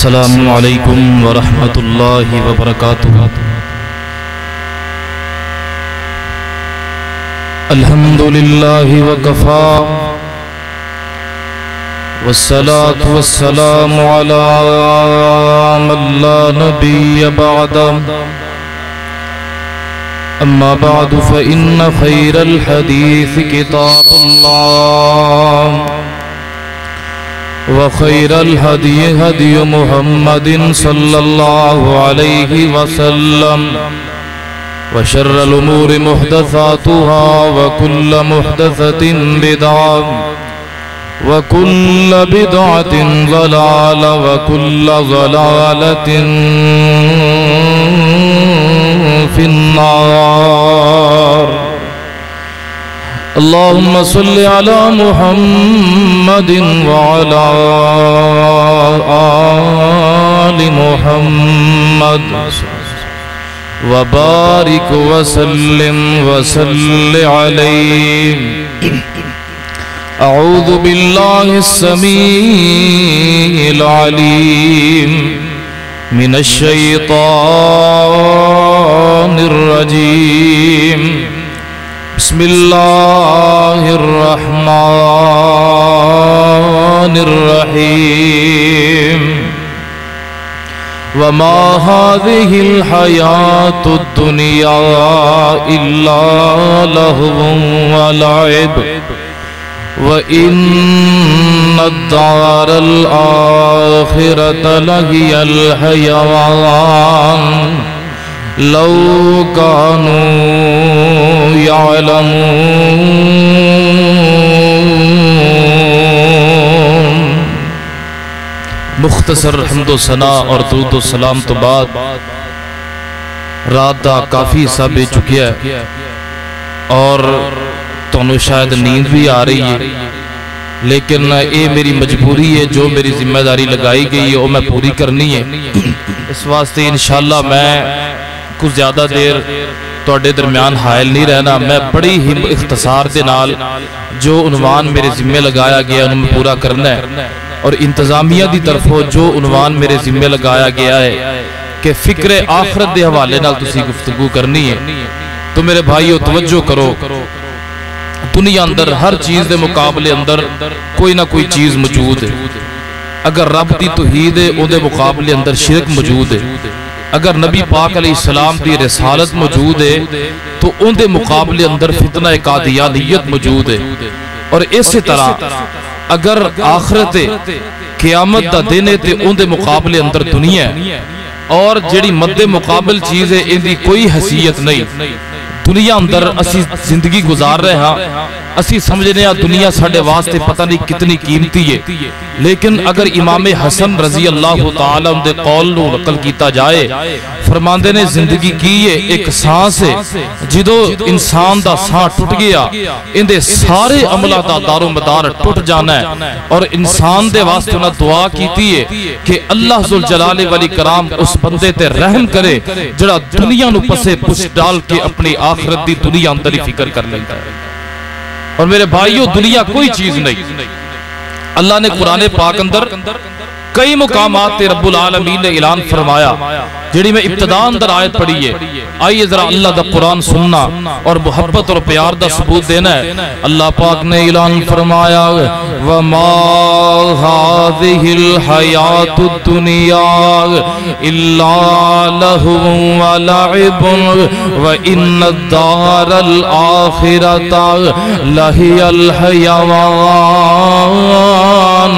السلام علیکم ورحمۃ اللہ وبرکاتہ۔ الحمد للہ وکفا والصلاة والسلام علی من لا نبی بعد، اما بعد فإن خیر الحدیث کتاب اللہ وخير الهدي هدي محمد صلى الله عليه وسلم وشر الأمور محدثاتها وكل محدثة بدعة وكل بدعة ضلالة وكل ضلالة في النار۔ اللهم صل على محمد وعلى آل محمد وبارك وسلم وصل عليه۔ أعوذ بالله السميع العليم من الشيطان الرجيم، بسم اللہ الرحمن الرحیم۔ وما هذه الحياة الدنيا إلا لهو ولعب وإن الدار الآخرة لهي الحيوان لو كانوا يعلمون۔ مختصر حمد و ثنا اور درود و سلام تو بعد رات دا کافی حصہ بے چکی ہے اور تمہیں شاید نیند بھی آ رہی ہے، لیکن یہ میری مجبوری ہے، جو میری ذمہ داری لگائی گئی ہے وہ میں پوری کرنی ہے۔ اس واسطے انشاءاللہ میں کچھ زیادہ دیر توڑے درمیان حائل نہیں رہنا، میں بڑی ہی اختصار دے نال جو عنوان میرے ذمہ لگایا گیا انہوں میں پورا کرنا ہے، اور انتظامیہ دی طرفوں جو عنوان میرے ذمہ لگایا گیا ہے کہ فکر آخرت دے حوالے نال تسی گفتگو کرنی ہے۔ تو میرے بھائیو توجہ کرو، دنیا اندر ہر چیز دے مقابلے اندر کوئی نہ کوئی چیز موجود ہے۔ اگر رب دی توحید ہے او دے مقابلے اندر شرک موجود ہے، اگر نبی پاک علیہ السلام دی رسالت موجود ہے تو ان دے مقابلے اندر فتنہ قادیانیت موجود ہے، اور اسی طرح اگر آخرت قیامت دا دن ہے تو ان دے مقابلے اندر دنیا ہے، اور جڑی مد مقابل چیز ہے ان دی کوئی حیثیت نہیں۔ دنیا اندر اسی زندگی گزار رہے ہیں، اسی سمجھنے ہیں دنیا ساڑھے واسطے پتہ نہیں کتنی قیمتی ہے، لیکن اگر امام حسن رضی اللہ تعالیٰ ان دے قول نو نقل کیتا جائے، فرماندے نے زندگی کی ہے ایک سانس ہے، جدو انسان دا سان ٹوٹ گیا ان دے سارے عملہ دا دار و مدار ٹوٹ جانا ہے، اور انسان دے واسطے انہاں دعا کیتی ہے کہ اللہ ذوالجلال والاکرام اس بندے تے رحم کرے جڑا دنیا نو پسے پس ڈال کے اپنی آخرت دی دنیا اندر ہی فکر کر لیتا ہے۔ اور میرے بھائیو دنیا کوئی چیز نہیں۔ اللہ نے قرآن پاک اندر کئی مقامات تے رب العالمین نے اعلان فرمایا، جڑی میں ابتدا اندر آیت پڑھی ہے، آئیے ذرا اللہ دا قرآن سننا اور محبت اور پیار دا ثبوت دینا ہے۔ اللہ پاک نے اعلان فرمایا وَمَا هَذِهِ الْحَيَاةُ الدُّنْيَا إِلَّا لَهْوٌ وَلَعِبٌ وَإِنَّ الدَّارَ الْآخِرَةَ لَهِيَ الْحَيَوَانُ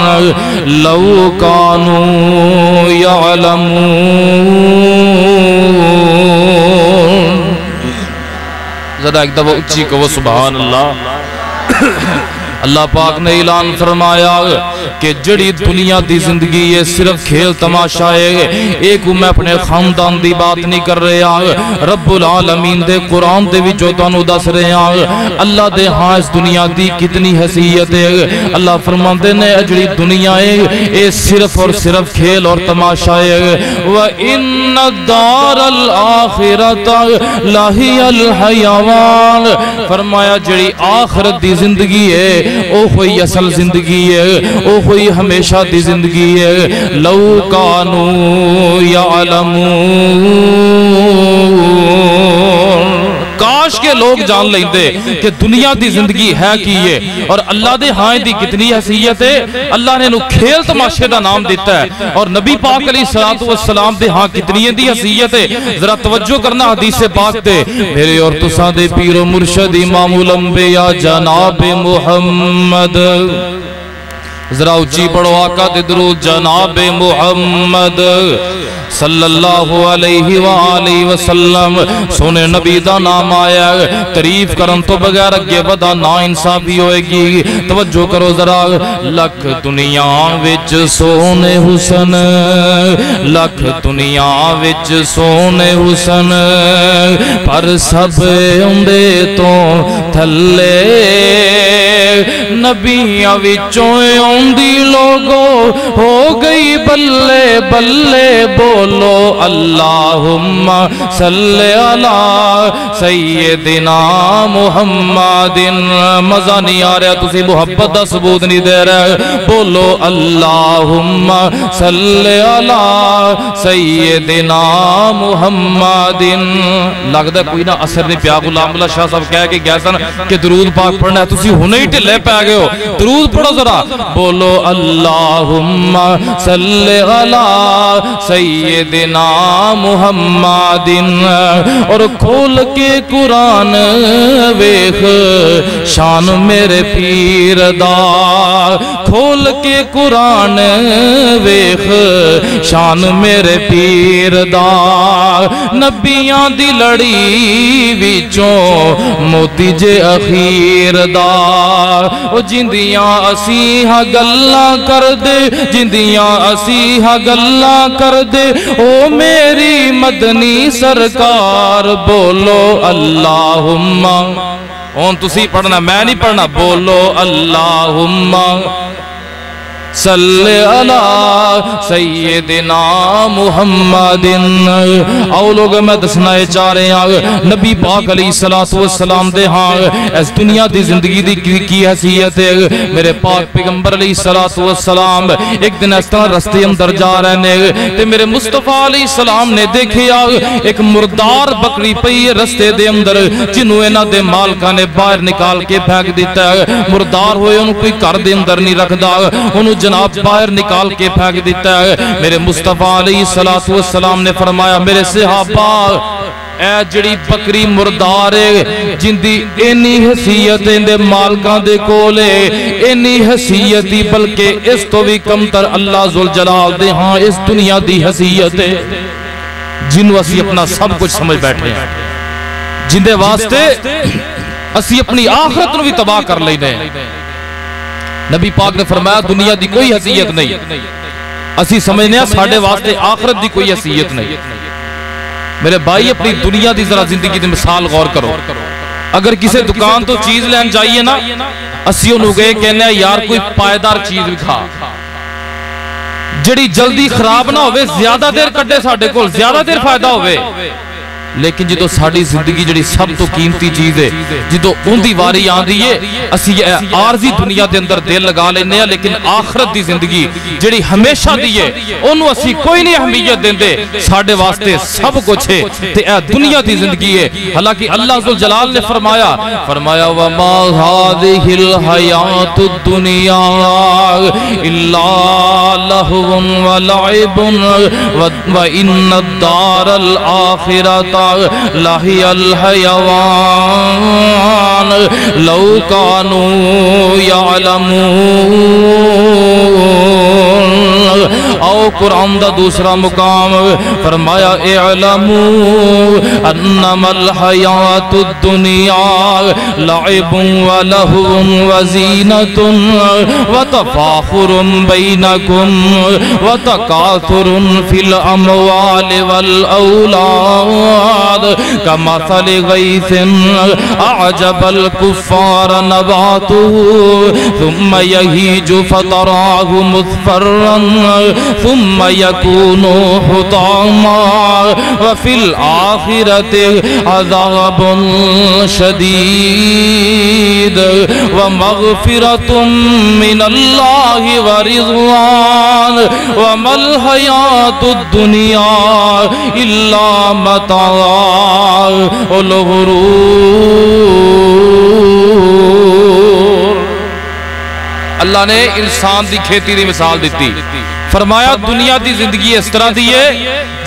لَوْ كَانُوا يَعْلَمُونَ۔ ذرا ایک دفعہ اچھی کہو سبحان اللہ۔ اللہ پاک نے اعلان فرمایا کہ جڑی دنیا دی زندگی ہے صرف کھیل تماشا ہے، ایک میں اپنے خاندان دی بات نہیں کر رہے ہیں، رب العالمین دے قرآن دے بھی جو تانوں دس رہے ہیں اللہ دے ہاں اس دنیا دی کتنی حیثیت ہے۔ اللہ فرماندے نے جڑی دنیا ہے اے صرف اور صرف کھیل اور تماشا ہے، وَإِنَّ الدَّارَ الْآخِرَةَ لَهِيَ الْحَيَوَانُ۔ فرمایا جڑی آخرت دی زندگی ہے او ہوئی اصل زندگی ہے، او ہوئی ہمیشہ دی زندگی ہے لو کانو یعلمون کاش کے لوگ جان لیندے کہ دنیا دی زندگی ہے کی ہے اور اللہ دے ہاں دی کتنی حیثیت ہے اللہ نے انہوں کھیل تماشے دا نام دیتا ہے اور نبی پاک علیہ السلام دے ہاں کتنی دی حیثیت ہے ذرا توجہ کرنا حدیث پاک دے میرے اور تساں دے پیر و مرشد امام الانبیاء جناب محمد ذرا اچھی پڑھو آقا دے درود جناب محمد صلی اللہ علیہ وآلہ وسلم سونے نبی دا نام آیا تعریف کرن تو بغیر اگے ودا نا انصافی ہوئے گی توجہ کرو ذرا لکھ دنیا وچ سونے حسن لکھ دنیا وچ سونے حسن پر سب اندے تو تھلے نبیاں وچوں اوندی لوگو ہو گئی بلے بلے بولو اللہم صلی علی سیدنا محمد مزہ نہیں آ رہا تسی محبت دا ثبوت نہیں دے رہے بولو اللہم صلی علی سیدنا محمد لگتا ہے کوئی نہ اثر نہیں پیا غلام اللہ شاہ صاحب کہہ کے گیا سن کہ درود پاک پڑھنا ہے تسی ہونے ہی ٹھلے پہ آگئے ہو درود پڑھو ذرا بولو اللہم صلی علی سیدنا محمد اور کھول کے قرآن ویخ شان میرے پیر دا کھول کے قرآن ویخ شان میرے پیر دا نبیاں دی لڑی وچوں موتی جے اخیر دا جندیاں اسیحہ گلہ کر دے جندیاں اسیحہ گلہ کر دے او میری مدنی سرکار بولو اللہم اون تسی پڑھنا میں نہیں پڑھنا بولو اللہم صلی علی سیدنا محمد او لوگ میں دسنائے چاہ رہے ہیں نبی پاک علیہ السلام دے ہاں اس دنیا دی زندگی دی کی حیثیت ہے میرے پاک پیغمبر علیہ السلام ایک دن اس طرح رستے اندر جا رہے ہیں تے میرے مصطفیٰ علیہ السلام نے دیکھیا ایک مردار بکری پئی رستے دے اندر جنہوں انہ دے مالکہ نے باہر نکال کے پھینک دیتا ہے مردار ہوئے انہوں کوئی کر دے اندر نہیں رکھ دا انہوں جناب باہر نکال کے پھینک دیتا ہے میرے مصطفیٰ علیہ السلام نے فرمایا میرے صحابہ اے جڑی بکری مردار ہے جندی اینی حیثیت اندے مالکان دے کولے اینی حیثیتی بلکہ اس تو بھی کم تر اللہ ذوالجلال دے ہاں اس دنیا دی حیثیت ہے جنہوں اسی اپنا سب کچھ سمجھ بیٹھے ہیں جندے واسطے اسی اپنی آخرت نو بھی تباہ کر لینے نبی پاک نے فرمایا دنیا دی کوئی حیثیت نہیں اسی سمجھنے ہیں ساڑھے واسطے آخرت دی کوئی حیثیت نہیں میرے بھائی اپنی دنیا دی ذرا زندگی دی مثال غور کرو اگر کسی دکان تو چیز لین جائیے نا اسی انہوں گئے کہنے ہیں یار کوئی پائیدار چیز بھی کھا جڑی جلدی خراب نہ ہوئے زیادہ دیر کٹے ساڑھے کول زیادہ دیر فائدہ ہوئے لیکن جدو ساڑھی زندگی جڑی سب تو قیمتی چیز ہے جدو ان دی واری آن دی ہے اسی عارضی دنیا دے اندر دل لگا لینے ہیں لیکن آخرت دی زندگی جڑی ہمیشہ دی ہے انہوں اسی کوئی نہیں اہمیت دیندے ساڑھے واسطے سب کچھ ہے تے اے دنیا دی زندگی ہے حالانکہ اللہ ذوالجلال نے فرمایا وَمَا هَذِهِ الْحَيَاةُ الدُّنْيَا إِلَّا لَهْوٌ وَلَعِبٌ وَإِنَّ الدَّارَ الْآخِرَةَ لہی الحیوان لو کانوا یعلمون او قرآن دا دوسرا مقام فرمایا اعلموا انما الحیات الدنیا لعب ولہو وزینت وتفاخر بینکم وتکاثر فی الاموال والاولاد كمثل غيث أعجب الكفار نباته ثم يهيج فتراه مصفرا ثم يكون حطاما وفي الآخرة عذاب شديد ومغفرة من الله ورضوان وما الحياة الدنيا إلا متاع الغرور۔ اللہ نے انسان دی کھیتی دی مثال دیتی، فرمایا دنیا دی زندگی اس طرح دی ہے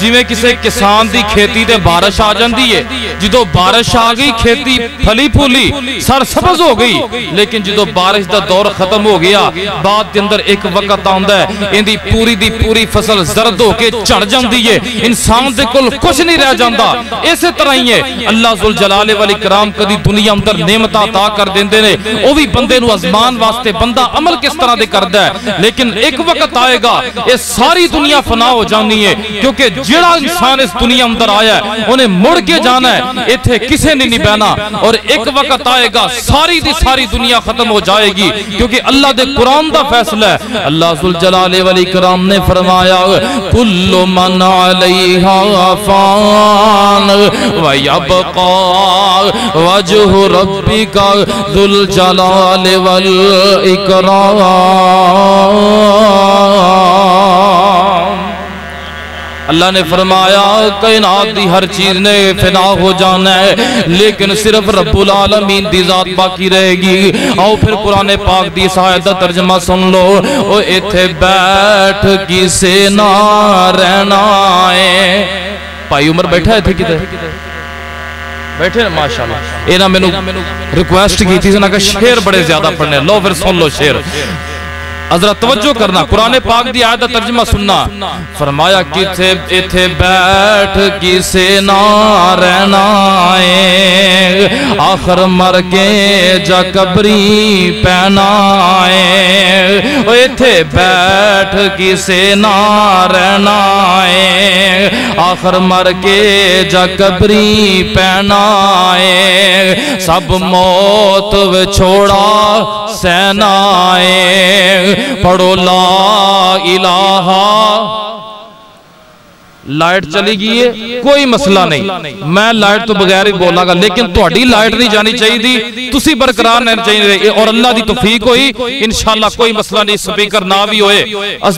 جویں کسے کسان دی کھیتی تے بارش آ جاندی ہے، جدو بارش آ گئی کھیتی پھلی پھولی سر سبز ہو گئی، لیکن جدو بارش دا دور ختم ہو گیا بعد دے اندر ایک وقت آندا ہے ان دی پوری فصل زرد ہو کے جھڑ جاندی ہے، انسان دے کول کچھ نہیں رہ جاندا۔ اسی طرح ہی ہے اللہ ذوالجلال والاکرام کدی دنیا اندر نعمتاں عطا کر دیندے نے، او بھی بندے نو آزمان واسطے بندہ عمل کس طرح دے کردا ہے، لیکن ایک وقت آئے گا یہ ساری دنیا فنا ہو جانی ہے، کیونکہ جڑا انسان اس دنیا اندر آیا ہے انہیں مڑ کے جانا ہے، ایتھے کسے نہیں بہنا، اور ایک وقت آئے گا ساری دی ساری دنیا ختم ہو جائے گی، کیونکہ اللہ دے قرآن دا فیصلہ ہے۔ اللہ ذوالجلال والاکرام نے فرمایا کل من علیہا فان ویبقا وجہ ربک ذوالجلال والاکرام۔ اللہ نے فرمایا کائنات دی ہر چیز نے فنا ہو جانا ہے لیکن صرف رب العالمین دی ذات باقی رہے گی۔ آؤ پھر قرآن پاک دی اس آیت دا ترجمہ سن لو، او ایتھے بیٹھ کسے نہ رہنا ہے۔ بھائی عمر بیٹھا ہے تھے کدھر بیٹھے نا ماشاءاللہ، اے نا میں نے ریکویسٹ کی تھی کہ شعر بڑے زیادہ پڑھنے، لو پھر سن لو شعر، حضرت توجہ کرنا، قرآن پاک دی آیت ترجمہ سننا۔ فرمایا ایتھے بیٹھ کسے نہ رہنا ہے، آخر مر کے جا قبری پینا ہے۔ ایتھے بیٹھ کسے نہ رہنا ہے، آخر مر کے جا قبری پینا ہے۔ سب موت چھوڑا سینا ہے، پڑھو لا الہ۔ لائٹ چلی گئی ہے کوئی مسئلہ نہیں، میں لائٹ تو بغیر ہی بولا گا، لیکن تہاڈی لائٹ نہیں جانی چاہیے دی، تسی برقرار نہیں چاہیے، اور اللہ دی توفیق ہوئی انشاءاللہ کوئی مسئلہ نہیں، سپیکر نہ بھی ہوئے۔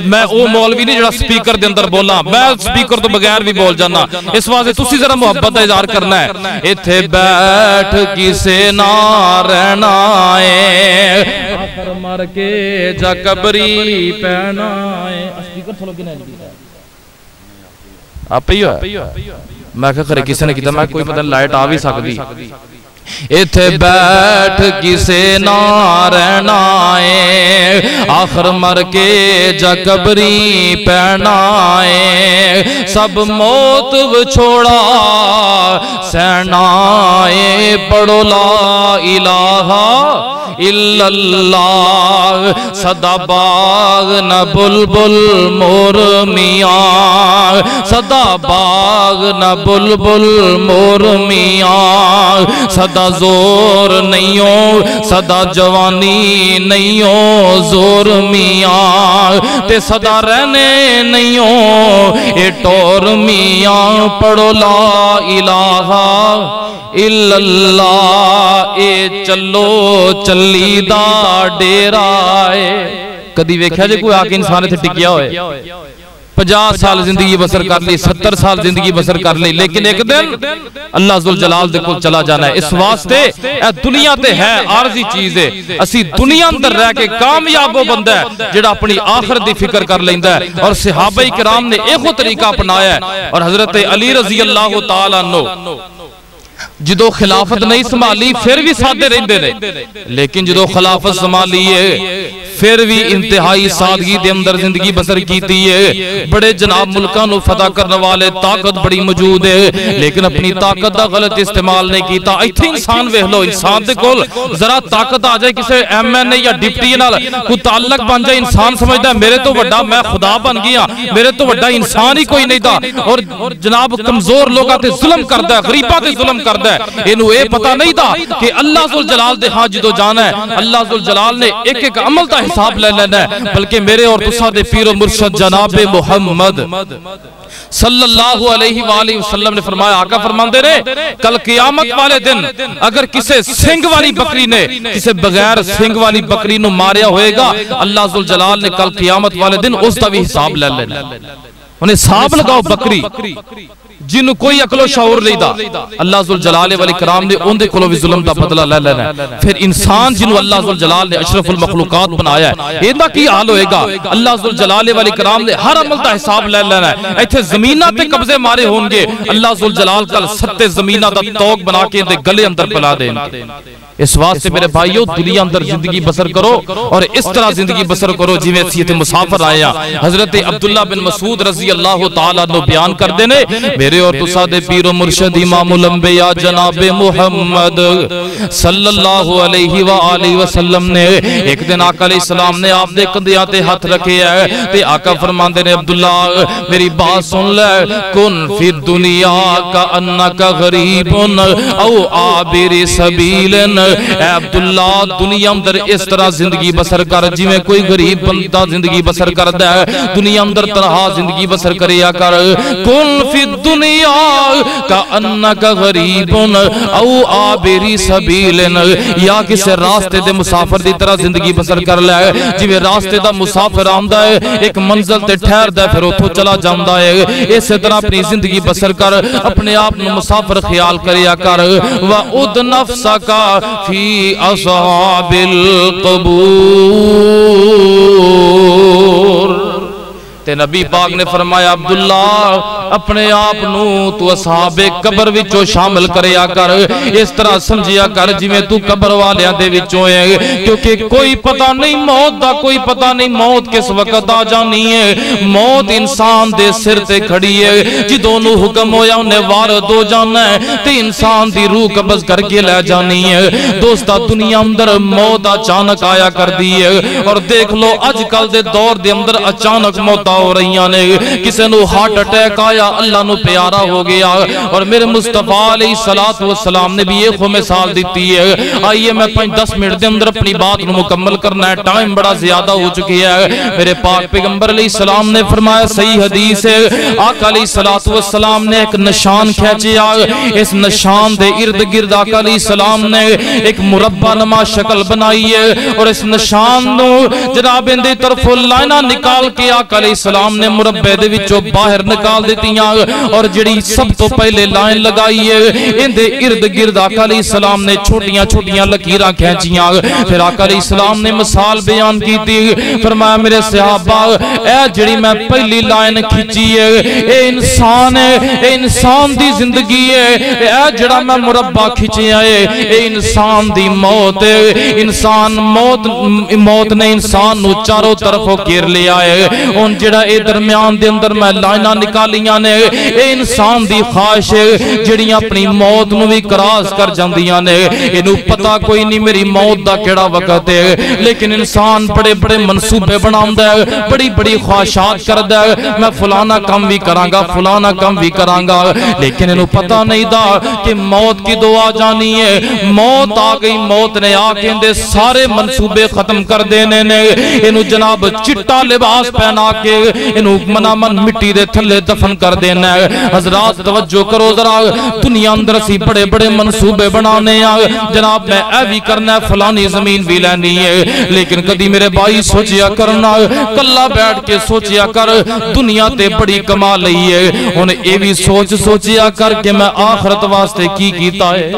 میں او مولوی نہیں جڑا سپیکر دے اندر بولا، میں سپیکر تو بغیر بھی بول جانا، اس واسطے تسی ذرا محبت کا اظہار کرنا ہے۔ ایتھے بیٹھ کسے نہ رہنا ہے، آخر مر کے جا قبری پینا ہے۔ سپیکر تھلو کنے لگی آپ ہی ہوا میں کہا کرے کسی نے کہتا میں کوئی پتہ لائٹ آ بھی سکتی۔ ایتھے بیٹھ کسے نہ رہنا ہے، آخر مر کے جا قبری پینا ہے۔ سب موت چھوڑا سہنا ہے، پڑھو لا الہ الا اللہ۔ صدا باغ نہ بلبل مور میاں، صدا باغ نہ بلبل مور میاں۔ صدا زور نہیں ہو، صدا جوانی نہیں ہو زور میاں، تے صدا رہنے نہیں ہو اے ٹور میاں۔ پڑھو لا الہ الا اللہ، اے چلو چلی دا ڈیرا ہے۔ کدی ویکھیا جے کوئی آکے انسان تے ٹکیا ہوئے 50 سال زندگی بسر کر لی، 70 سال زندگی بسر کر لی، لیکن ایک دن اللہ ذوالجلال دے کول چلا جانا ہے۔ اس واسطے اے دنیا تے ہے عارضی چیز ہے، اسی دنیا اندر رہ کے کامیاب ہو بندہ ہے جڑا اپنی آخرت دی فکر کر لیندا ہے، اور صحابہ کرام نے ایک طریقہ اپنایا ہے، اور حضرت علی رضی اللہ تعالیٰ عنہ جدو خلافت نہیں سنبھالی پھر بھی سادے رہندے نے، لیکن جدو خلافت سنبھالی ہے پھر بھی انتہائی سادگی دے اندر زندگی بسر کیتی ہے۔ بڑے جناب ملکاں نو فتح کرنے والے طاقت بڑی موجود ہے، لیکن اپنی طاقت دا غلط استعمال نہیں کیتا۔ ایتھے انسان ویکھ لو، انسان دے کول ذرا طاقت آ جائے، کسے ایم این اے یا ڈپٹی نال کوئی تعلق بن جائے، انسان سمجھدا ہے میرے تو بڑا میں خدا بن گیا، میرے تو بڑا انسان ہی کوئی نہیں تھا، اور جناب کمزور لوگاں تے ظلم کردا ہے، غریباں تے ظلم کردا ہے۔ کرنا ہے. انہوں اے پتہ نہیں تھا کہ اللہ ذوالجلال دے ہاں جدو جانا ہے اللہ ذوالجلال نے ایک ایک عمل دا حساب لے لینا ہے. بلکہ میرے اور تساں دے پیر و مرشد جناب محمد صلی اللہ علیہ وآلہ وسلم نے فرمایا, آقا فرماندے نے کل قیامت والے دن اگر کسے سنگ والی بکری نے کسے بغیر سنگ والی بکری نو ماریا ہوئے گا, اللہ ذوالجلال نے کل قیامت والے دن اس دا بھی حساب لے لینا. انہیں حساب لگاؤ بکری جن کوئی عقل و شعور نہیں دا, اللہ ذوالجلال والاکرام نے ان دے کولوں بھی ظلم دا بدلہ لے لینا ہے. پھر انسان جنوں اللہ ذوالجلال نے اشرف المخلوقات بنایا ہے, ایندا کی حال ہوئے گا؟ اللہ ذوالجلال والاکرام نے ہر عمل دا حساب لے لینا ہے. ایتھے زمیناں تے قبضے مارے ہون گے, اللہ ذوالجلال کل ستے زمیناں دا توق بنا کے دے گلے اندر پلا دیں. اس واسطے میرے بھائیو دنیا اندر زندگی بسر کرو اور اس طرح زندگی بسر کرو جی میں سیت مسافر آیا. حضرت عبداللہ بن مسعود رضی اللہ تعالیٰ نو بیان کر دینے میرے اور تسا دے پیر و مرشد امام الانبیاء جناب محمد صلی اللہ علیہ وآلہ وسلم نے ایک دن آقا علیہ السلام نے آپ دے کندھیاں تے ہاتھ رکھے ہے تے آقا فرماندے نے عبداللہ میری بات سن لے, کن فی الدنیا کا انکا غریب او عابر سبیل. اے عبداللہ دنیا اندر اس طرح زندگی بسر کر جی میں کوئی غریب بندہ زندگی بسر کر دے, دنیا اندر طرح زندگی بسر کریا کر. کن فی الدنیا کا انکا غریب او عابر سبیل, یا کسی راستے دے مسافر دی طرح زندگی بسر کر لے جی میں راستے دا مسافر آمدہ ہے ایک منزل تے ٹھہر دے پھر اتھو چلا جاندہ ہے. اس طرح اپنی زندگی بسر کر, اپنے آپ نے مسافر خیال کریا کر. وَعُدْ نَفْسَكَ فی اصحاب القبور. تے نبی پاک نے فرمایا عبداللہ اپنے آپ نو تو اصحاب قبر وچوں شامل کریا کر, اس طرح سمجھیا کر جی میں تو قبر والیاں دے وچوں ہے, کیونکہ کوئی پتہ نہیں موت دا, کوئی پتہ نہیں موت کس وقت آ جانی ہے. موت انسان دے سر تے کھڑی ہے, جدوں نو حکم ہویا انہیں وارد ہو جانا ہے تے انسان دی روح قبض کر کے لے جانی ہے. دوستا دنیا اندر موت اچانک آیا کر دی ہے, اور دیکھ لو اج کل دے دور دے اندر اچانک موت ہو رہی ہیں. کسے نو ہارٹ اٹیک آیا اللہ نو پیارا ہو گیا, اور میرے مصطفیٰ علیہ السلام نے بھی یہ خو مثال دیتی ہے. آئیے میں 5-10 منٹ دے اندر اپنی بات نو مکمل کرنا ہے, ٹائم بڑا زیادہ ہو چکی ہے. میرے پاک پیغمبر علیہ السلام نے فرمایا, صحیح حدیث ہے, آقا علیہ السلام نے ایک نشان کھینچیا, اس نشان دے ارد گرد آقا علیہ السلام نے ایک مربع نما شکل بنائی ہے, اور اس نشان نو جناب اندے طرف لائنہ نکال کے آقا علیہ السلام نے مربع دے وچوں باہر نکال دیتیاں, اور جڑی سب تو پہلے لائن لگائی ہے اندے ارد گرد آقا علیہ السلام نے چھوٹیاں چھوٹیاں لکیراں کھینچیاں. پھر آقا علیہ السلام نے مثال بیان کی تھی, فرمایا میرے صحابہ اے جڑی میں پہلی لائن کھچی ہے اے انسان ہے, اے انسان دی زندگی ہے, اے جڑا میں مربع کھچیا ہے اے انسان دی موت ہے. انسان موت نے انسان نو چاروں طرفوں گھیر لیا ہے. ان جڑا اے درمیان دے اندر میں لائنہ نکالیاں نے اے انسان دی خواہش ہے جڑی اپنی موت نو بھی کراس کر جاندیاں نے. انہوں پتہ کوئی نہیں میری موت دا کیڑا وقت ہے, لیکن انسان بڑے بڑے منصوبے بناوندا ہے, بڑی بڑی خواہشات کردا ہے, میں فلانا کام بھی کرانگا فلانا کام بھی کرانگا, لیکن انہوں پتہ نہیں دا کہ موت کی دعا جانی ہے. موت آ گئی, موت نے آ کے اندے سارے منصوبے ختم کر دینے نے. انہوں جناب چٹا لباس پہنا کے انہوں منامن مٹی دے تھلے دفن کر دینا ہے. حضرات توجہ کرو ذرا, دنیا اندر سی بڑے بڑے منصوبے بنانے ہیں, جناب میں اے بھی کرنا ہے فلانی زمین بھی لینی ہے, لیکن کدی میرے بھائی سوچیا کرنا کلا بیٹھ کے سوچیا کر دنیا تے بڑی کما لئی ہے, انہیں اے بھی سوچیا کر کہ میں آخرت واسطے کی کیتا ہے.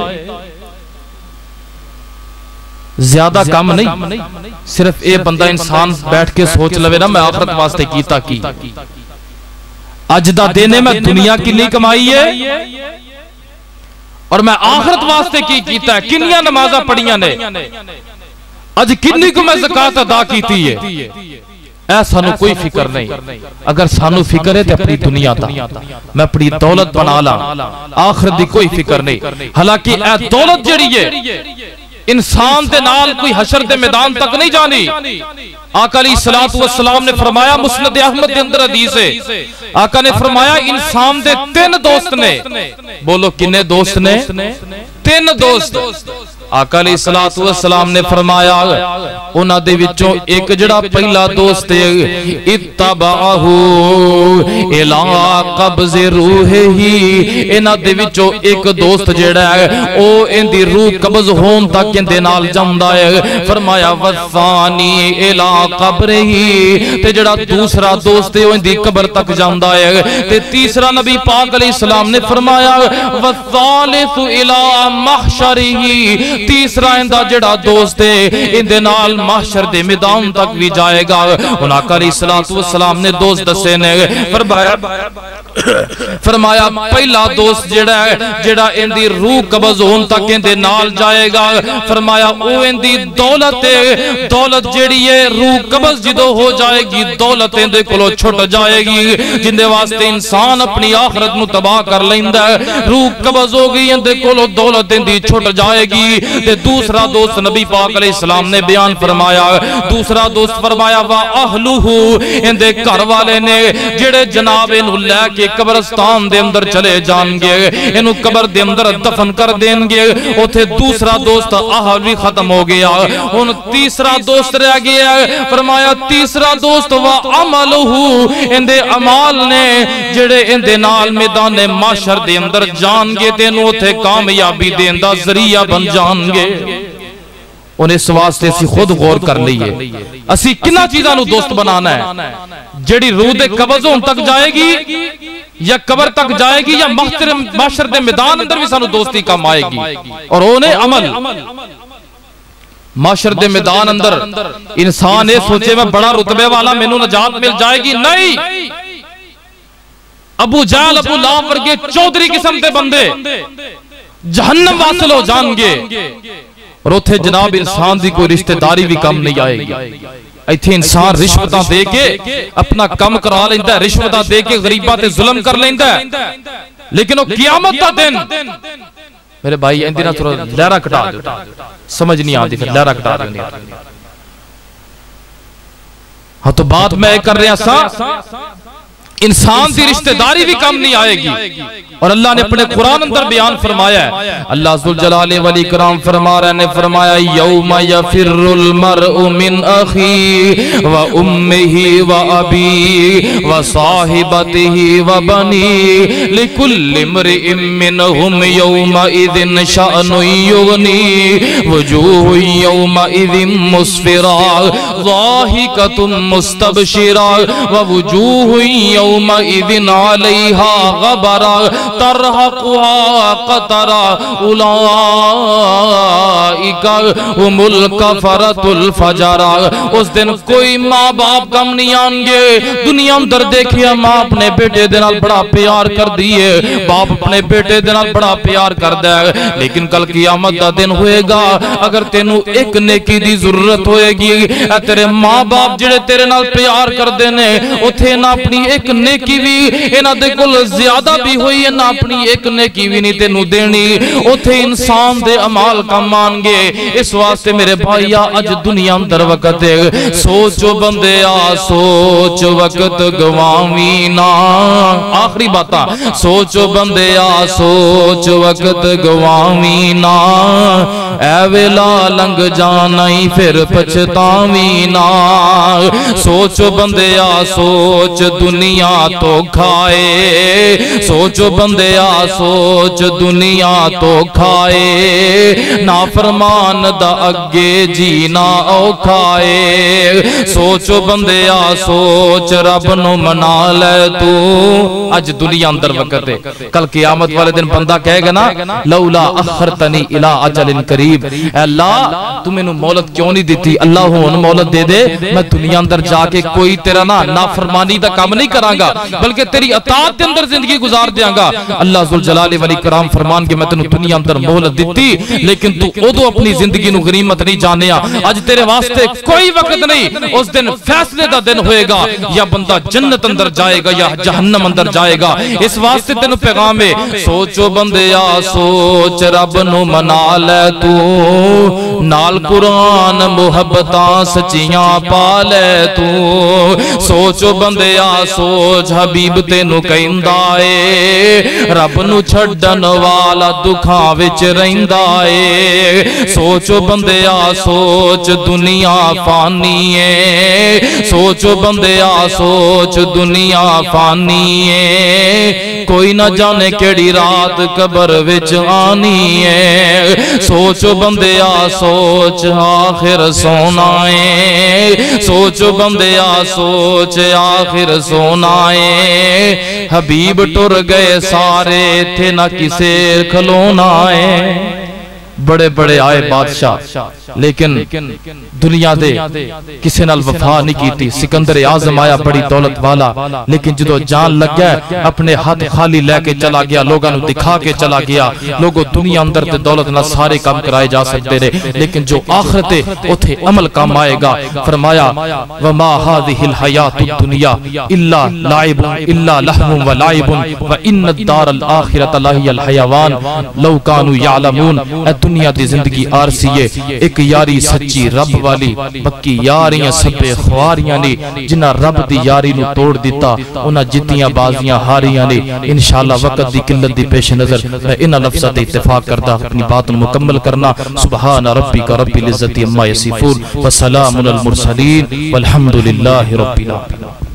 زیادہ کم نہیں, صرف اے بندہ انسان بیٹھ کے سوچ لوے نا میں آخرت واسطے کیتا کی. اج دا دینے میں دنیا کی نہیں کمائی ہے اور میں آخرت واسطے کی کیتا ہے. کنیاں نمازہ پڑھیاں نے, اج کنی کو میں زکاة ادا کیتی ہے. اے سانو کوئی فکر نہیں. اگر سانو فکر ہے تو اپنی دنیا دا, میں اپنی دولت بنا لا, آخرت دی کوئی فکر نہیں. حالانکہ اے دولت جڑی ہے انسان دے نال کوئی حشر دے میدان تک نہیں جانی. آقا علیہ الصلوۃ والسلام نے فرمایا، مسند احمد کے اندر حدیث ہے، آقا نے فرمایا انسان دے 3 دوست نے. بولو کنے دوست نے؟ 3 دوست. آقا علیہ الصلوۃ والسلام نے فرمایا انہاں دے وچوں ایک جڑا پہلا دوست ہے، اتبعہ الی قبض روحہ، انہاں دے وچوں ایک دوست جڑا ہے او ان دی روح قبض ہون تک ان دے نال جاندا ہے. فرمایا والثانی الی قبرہ، تے جڑا دوسرا دوست ہے او ان دی قبر تک جاندا ہے. تے تیسرا نبی پاک علیہ السلام نے فرمایا والثالث الی محشرہ، تیسرا اندہ جڑا دوست ہے اندے نال محشر دے میدان تک بھی جائے گا. انہاں علیہ السلام نے دوست دسے نے فرمایا پہلا دوست جڑا ہے جڑا اندی روح قبض ہون تک اندے نال جائے گا. فرمایا او اندی دولت ہے، دولت جڑی ہے روح قبض جدو ہو جائے گی دولت اندے کلو چھٹ جائے گی، جندے واسطے انسان اپنی آخرت نو تباہ کر لیندہ ہے. روح قبض ہو گئی اندے کلو دولت اندی چھٹ جائے گی. تے دوسرا دوست نبی پاک علیہ السلام نے بیان فرمایا، دوسرا دوست فرمایا وَأَهْلُهُ، اندے گھر والے نے جڑے جناب انہوں لے کے قبرستان دے اندر چلے جان گے، انہوں قبر دے اندر دفن کر دیں گے. اوتھے دوسرا دوست اہل بھی ختم ہو گیا، ان تیسرا دوست رہ گیا. فرمایا تیسرا دوست وَعَمَلُهُ، اندے عمال نے جڑے اندے نال میدان محشر دے اندر جان گے تے انہوں اوتھے کامیابی دین دا ذریعہ بن جان گے. انہیں اس واسطے اسی خود غور کر لئیے اسی کنا چیزاں نو دوست بنانا ہے. جڑی روح دے قبض ہون تک جائے گی یا قبر تک جائے گی یا محشر دے میدان اندر بھی سانو دوستی کام آئے گی. اور انہیں عمل محشر دے میدان اندر انسان یہ سوچے میں بڑا رتبے والا میں نو نجات مل جائے گی، نہیں. ابو جہل ابو لہب ورگے چودھری قسم دے بندے جہنم واصل ہو جان گے. اور اتھے جناب انسان دی کوئی رشتہ داری بھی کم نہیں آئے گی. ایتھے انسان رشوتاں دے کے اپنا کم کرا لیندہ ہے، رشوتاں دے کے غریباں تے ظلم کر لیندہ ہے. لیکن وہ قیامت کا دن میرے بھائی اندینا تھوڑا لہرہ کٹا دیتا، سمجھ نہیں آتی پھر لہرہ کٹا دیتا. ہاں تو بات میں کر رہا سا انسان دی رشتہ داری بھی کم نہیں آئے گی. اور اللہ نے اپنے قرآن اندر بیان فرمایا ہے، اللہ ذوالجلال والاکرام فرما رہے نے فرمایا یوم یفر المرء من اخی و امہ و ابی و صاحبتہ و بنی لکل امرئ منہم یومئذ شأن یغنی وجوہ یومئذ مسفرہ ضاحکۃ مستبشرہ و وجوہ یومئذ علیہا غبرہ ترحقها قطرہ اولئک هم الکفرۃ الفجرہ. اس دن کوئی ماں باپ کم نہیں آنگے. دنیا اندر دیکھیا ماں اپنے بیٹے دے نال بڑا پیار کر دیئے، باپ اپنے بیٹے دے نال بڑا پیار کر دے، لیکن کل قیامت دا دن ہوئے گا اگر تینوں ایک نیکی دی ضرورت ہوئے گی، تیرے ماں باپ جڑے تیرے نال پیار کر دینے اتھے نہ اپنی ایک نیکی بھی انہاں دے کل زیادہ بھی ہوئی نہ اپنی ایک نیکی بھی نہیں تینوں دینی. اتھے انسان دے عمال کا مان گے. اس واسطے میرے بھائیہ اج دنیا اندر وقت ہے سوچو بندیا سوچ وقت گوامینا. آخری باتاں سوچو بندیا سوچ وقت گوامینا، اے ویلا لنگ جانائی پھر پچھتاوینا. سوچو بندیا سوچ دنیا تو کھائے، سوچو بندیا سوچ دنیا تو کھائے، نافرمان دا اگے جینا او کھائے. سوچو بندیا سوچ رب نو منا لے تو. اج دنیا اندر وقت ہے، کل قیامت والے دن بندہ کہے گا نا لولا اخرتنی الی اجل قریب، اے اللہ تو میں نو مولت کیوں نہیں دیتی؟ اللہ ہون مولت دے دے، میں دنیا اندر جا کے کوئی تیرا نا نافرمانی دا کام نہیں کراں گا بلکہ تیری اطاعت کے اندر زندگی گزار دیاں گا۔ اللہ ذوالجلال والاکرام فرمان کہ میں تینوں دنیا اندر مہلت دتی لیکن تو ادو اپنی زندگی نو غنیمت نہیں جانیا۔ اج تیرے واسطے کوئی وقت نہیں، اس دن فیصلے دا دن ہوئے گا، یا بندہ جنت اندر جائے گا یا جہنم اندر جائے گا۔ اس واسطے تینوں پیغام ہے، سوچو بندیا سوچ رب نو منا لے تو، نال قرآن محبتاں سچیاں پا لے تو۔ سوچو بندیا سوچ حبیب تینوں کہندا اے، رب نو چھڈن والا دکھاں وچ رہندا اے۔ سوچو بندیا سوچ دنیا فانی ہے، سوچو بندیا سوچ دنیا فانی ہے، کوئی نہ جانے کیڑی رات قبر وچ آنی ہے۔ سوچو بندیا سوچ آخر سونا ہے، سوچو بندیا سوچ آخر سونا ہے، حبیب ٹر گئے سارے تھے نہ کسے کھلونا ہے۔ بڑے بڑے آئے بادشاہ لیکن دنیا دے کسے نال وفا نہیں کیتی۔ سکندر اعظم آیا بڑی دولت والا لیکن جدو جان لگ گیا اپنے ہاتھ خالی لے کے چلا گیا، لوگاں نو دکھا کے چلا گیا۔ لوگوں دنیا اندر تے دولت نہ سارے کام کرائے جا سکتے رہے لیکن جو آخرت اتھے عمل کام آئے گا۔ فرمایا وما هذه الحیات الدنیا الا لعب الا لہو ولعب وان الدار الاخرۃ لہی الحیوان لو کانوا یعلمون۔ اے دنیا دی زندگی عارضی ہے، ایک یاری سچی رب والی، بکی یاریاں سبے خواریاں نے، جنہ رب دی یاری نو توڑ دیتا انہاں جتیاں بازیاں ہاریاں نے۔ انشاءاللہ وقت دی قلت دی پیش نظر میں انہاں لفظات اتفاق کردہ اپنی بات مکمل کرنا۔ سبحان ربک رب العزت عما یصفون وسلام علی المرسلین والحمد للہ رب العالمین۔